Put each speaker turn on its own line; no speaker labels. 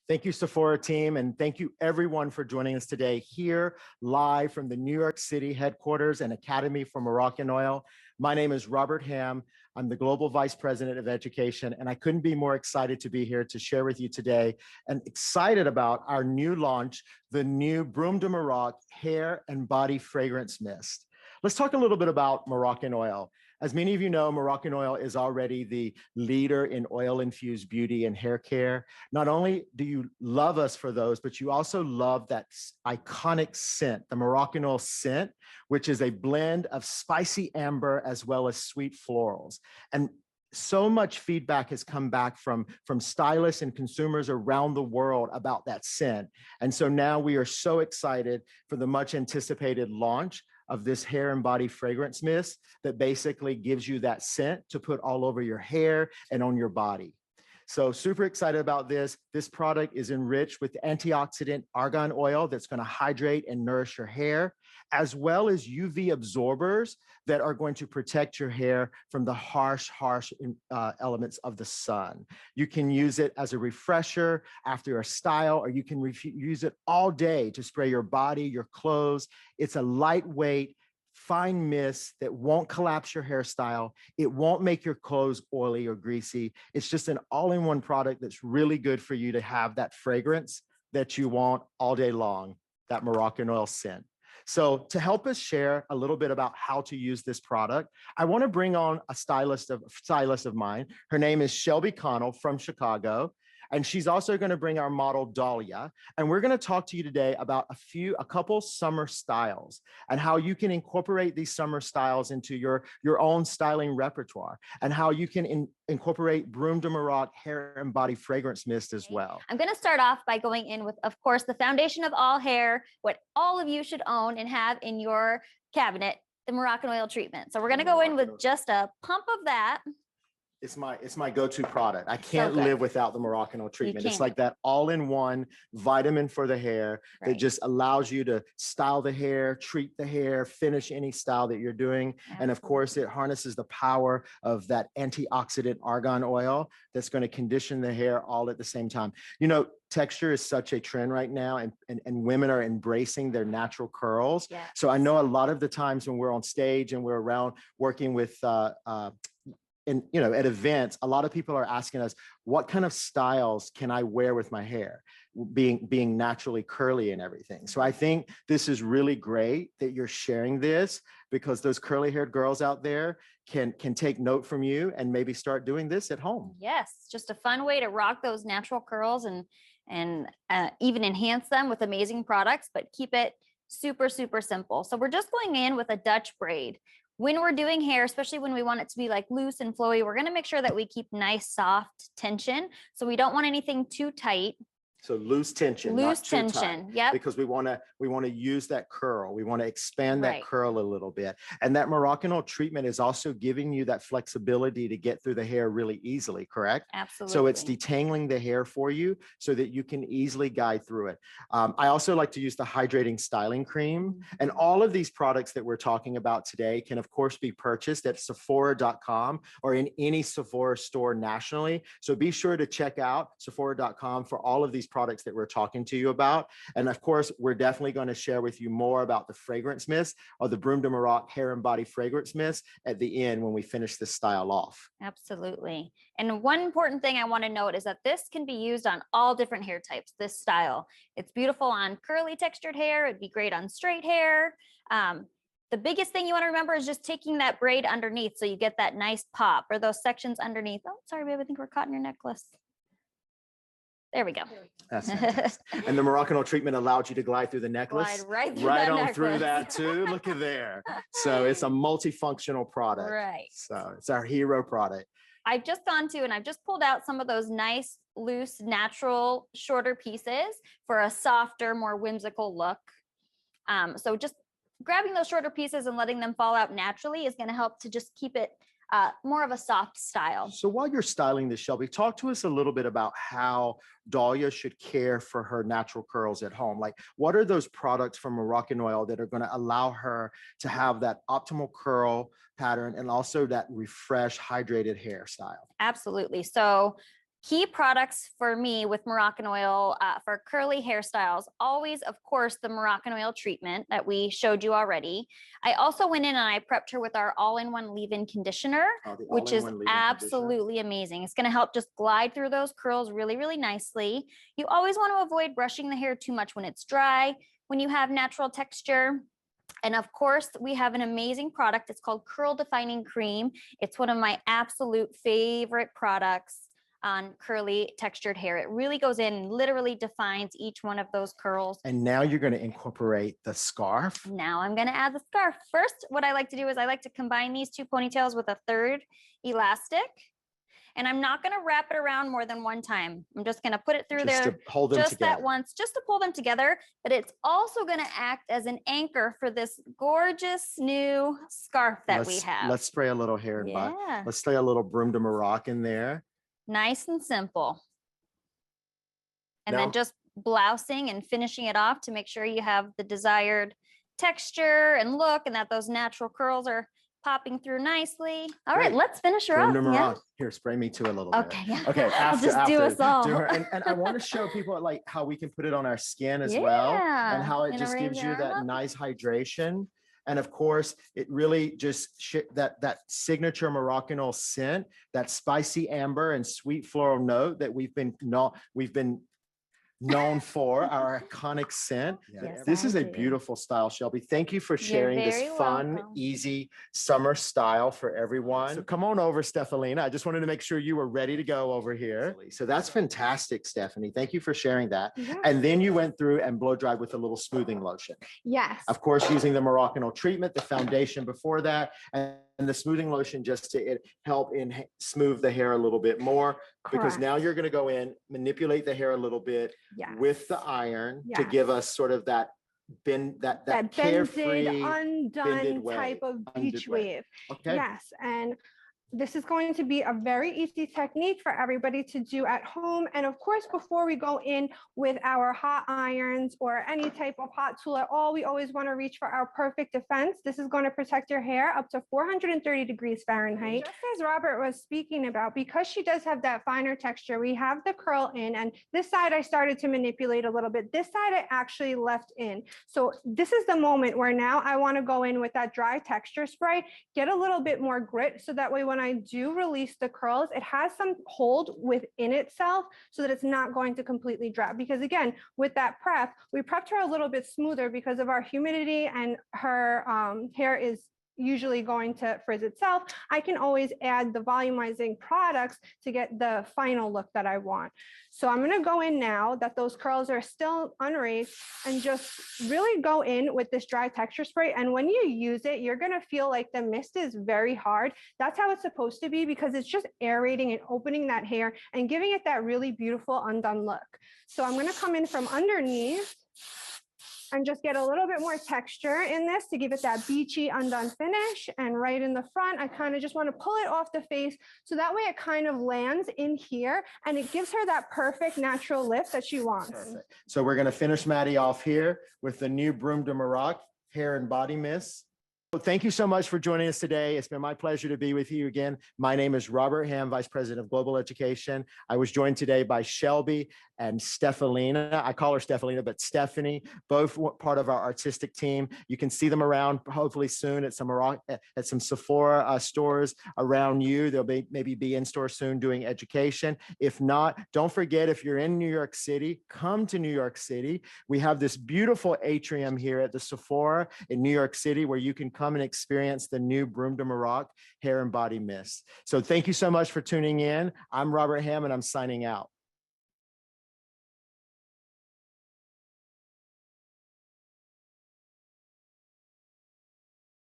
Thank you, Sephora team, and thank you everyone for joining us today here live from the New York City headquarters and Academy for Moroccanoil. My name is Robert Ham. I'm the Global Vice President of Education, and I couldn't be more excited to be here to share with you today and excited about our new launch, the new Broom de Morocco Hair and Body Fragrance Mist. Let's talk a little bit about Moroccanoil. As many of you know, Moroccanoil is already the leader in oil-infused beauty and hair care. Not only do you love us for those, but you also love that iconic scent, the Moroccanoil scent, which is a blend of spicy amber as well as sweet florals. And so much feedback has come back from stylists and consumers around the world about that scent. And so now we are so excited for the much anticipated launch of this hair and body fragrance mist that basically gives you that scent to put all over your hair and on your body. So super excited about this. This product is enriched with antioxidant argan oil that's going to hydrate and nourish your hair, as well as UV absorbers that are going to protect your hair from the harsh elements of the sun. You can use it as a refresher after a style, or you can use it all day to spray your body, your clothes. It's a lightweight, fine mist that won't collapse your hairstyle. It won't make your clothes oily or greasy. It's just an all-in-one product that's really good for you to have that fragrance that you want all day long, that Moroccanoil scent. So to help us share a little bit about how to use this product, I want to bring on a stylist of mine. Her name is Shelby Connell from Chicago. And she's also going to bring our model Dahlia. And we're going to talk to you today about a couple summer styles and how you can incorporate these summer styles into your own styling repertoire, and how you can incorporate Broom de Morocco hair and body fragrance mist as well.
I'm going to start off by going in with, of course, the foundation of all hair, what all of you should own and have in your cabinet, the Moroccanoil treatment. So we're going to go in with just a pump of that.
It's my go-to product. I can't live without the Moroccanoil treatment. It's like that all-in-one vitamin for the hair that just allows you to style the hair, treat the hair, finish any style that you're doing. And of course, it harnesses the power of that antioxidant argan oil that's going to condition the hair all at the same time. You know, texture is such a trend right now, and women are embracing their natural curls. Yes. So I know a lot of the times when we're on stage and we're around working with at events, a lot of people are asking us, what kind of styles can I wear with my hair, being naturally curly and everything. So I think this is really great that you're sharing this, because those curly haired girls out there can take note from you and maybe start doing this at home.
Yes, just a fun way to rock those natural curls and even enhance them with amazing products, but keep it super, super simple. So we're just going in with a Dutch braid. When we're doing hair, especially when we want it to be like loose and flowy, we're going to make sure that we keep nice, soft tension. So we don't want anything too tight.
So loose tension,
loose
not too
tension,
tight,
yep.
Because we want to use that curl. We want to expand that curl a little bit. And that Moroccanoil treatment is also giving you that flexibility to get through the hair really easily, correct?
Absolutely.
So it's detangling the hair for you so that you can easily guide through it. I also like to use the hydrating styling cream. And all of these products that we're talking about today can, of course, be purchased at Sephora.com or in any Sephora store nationally. So be sure to check out Sephora.com for all of these products that we're talking to you about. And of course, we're definitely going to share with you more about the fragrance mist, or the Broom de Morocco hair and body fragrance mist, at the end when we finish this style off.
Absolutely. And one important thing I want to note is that this can be used on all different hair types, this style. It's beautiful on curly textured hair. It'd be great on straight hair. The biggest thing you want to remember is just taking that braid underneath so you get that nice pop, or those sections underneath. Oh, sorry, babe, I think we're caught in your necklace. There we go.
That's fantastic. And the Moroccanoil treatment allowed you to glide through the necklace.
Glide
right through that too. Look at there. So it's a multifunctional product.
Right.
So it's our hero product.
I've just gone to and I've just pulled out some of those nice, loose, natural, shorter pieces for a softer, more whimsical look. So just grabbing those shorter pieces and letting them fall out naturally is going to help to just keep it more of a soft style.
So while you're styling this, Shelby, talk to us a little bit about how Dahlia should care for her natural curls at home. Like, what are those products from Moroccanoil that are going to allow her to have that optimal curl pattern and also that refreshed, hydrated hairstyle?
Absolutely. So Key products for me with Moroccanoil for curly hairstyles, always, of course, the Moroccanoil treatment that we showed you already. I also went in and I prepped her with our all-in-one leave-in conditioner, which is absolutely amazing. It's going to help just glide through those curls really, really nicely. You always want to avoid brushing the hair too much when it's dry, when you have natural texture. And of course, we have an amazing product. It's called Curl Defining Cream. It's one of my absolute favorite products on curly textured hair. It really goes in and literally defines each one of those curls.
And now you're going to incorporate the scarf.
Now I'm going to add the scarf. First, what I like to do is I like to combine these two ponytails with a third elastic. And I'm not going to wrap it around more than one time. I'm just going to put it through
just
there
to hold them
just
together.
that once, just to pull them together. But it's also going to act as an anchor for this gorgeous new scarf that we have.
Let's spray a little hair and body. Let's spray a little Broom de Morocco in there.
Nice and simple. And then just blousing and finishing it off to make sure you have the desired texture and look and that those natural curls are popping through nicely. All right, let's finish her off. Yeah.
Here, spray me too a little bit.
Okay, yeah.
Okay,
I'll just do us all.
And I want to show people like how we can put it on our skin as well, and how it just gives you that nice hydration. And of course, it really just that signature Moroccanoil scent, that spicy amber and sweet floral note that we've been known for, our iconic scent.
Yes,
this is a beautiful style, Shelby. Thank you for sharing this fun, easy summer style for everyone. So come on over, Stephalina. I just wanted to make sure you were ready to go over here. So that's fantastic, Stephanie. Thank you for sharing that.
Yeah.
And then you went through and blow dried with a little smoothing lotion.
Yes.
Of course, using the Moroccanoil treatment, the foundation before that, and the smoothing lotion just to help smooth the hair a little bit more. Because now you're going to go in, manipulate the hair a little bit with the iron to give us sort of that that carefree,
undone type of beach wave.
Okay.
Yes, and this is going to be a very easy technique for everybody to do at home. And of course, before we go in with our hot irons or any type of hot tool at all, we always want to reach for our perfect defense. This is going to protect your hair up to 430 degrees Fahrenheit. Just as Robert was speaking about, because she does have that finer texture, we have the curl in, and this side I started to manipulate a little bit. This side I actually left in. So this is the moment where now I want to go in with that dry texture spray, get a little bit more grit, so that way when I do release the curls, it has some hold within itself so that it's not going to completely drop. Because again, with that prep, we prepped her a little bit smoother because of our humidity, and her hair is usually going to frizz itself. I can always add the volumizing products to get the final look that I want. So I'm going to go in now that those curls are still unraked and just really go in with this dry texture spray. And when you use it, you're going to feel like the mist is very hard. That's how it's supposed to be, because it's just aerating and opening that hair and giving it that really beautiful undone look. So I'm going to come in from underneath and just get a little bit more texture in this to give it that beachy undone finish. And right in the front, I kind of just want to pull it off the face, so that way it kind of lands in here and it gives her that perfect natural lift that she wants.
Perfect. So we're going to finish Maddie off here with the new Broom de Morocco hair and body mist. Well, thank you so much for joining us today. It's been my pleasure to be with you again. My name is Robert Ham, Vice President of Global Education. I was joined today by Shelby and Stephalina. I call her Stephalina, but Stephanie, both part of our artistic team. You can see them around hopefully soon at some Sephora stores around you. They'll maybe be in store soon doing education. If not, don't forget, if you're in New York City, come to New York City. We have this beautiful atrium here at the Sephora in New York City where you can come and experience the new Broom de Morocco hair and body mist. So thank you so much for tuning in. I'm Robert Ham and I'm signing out.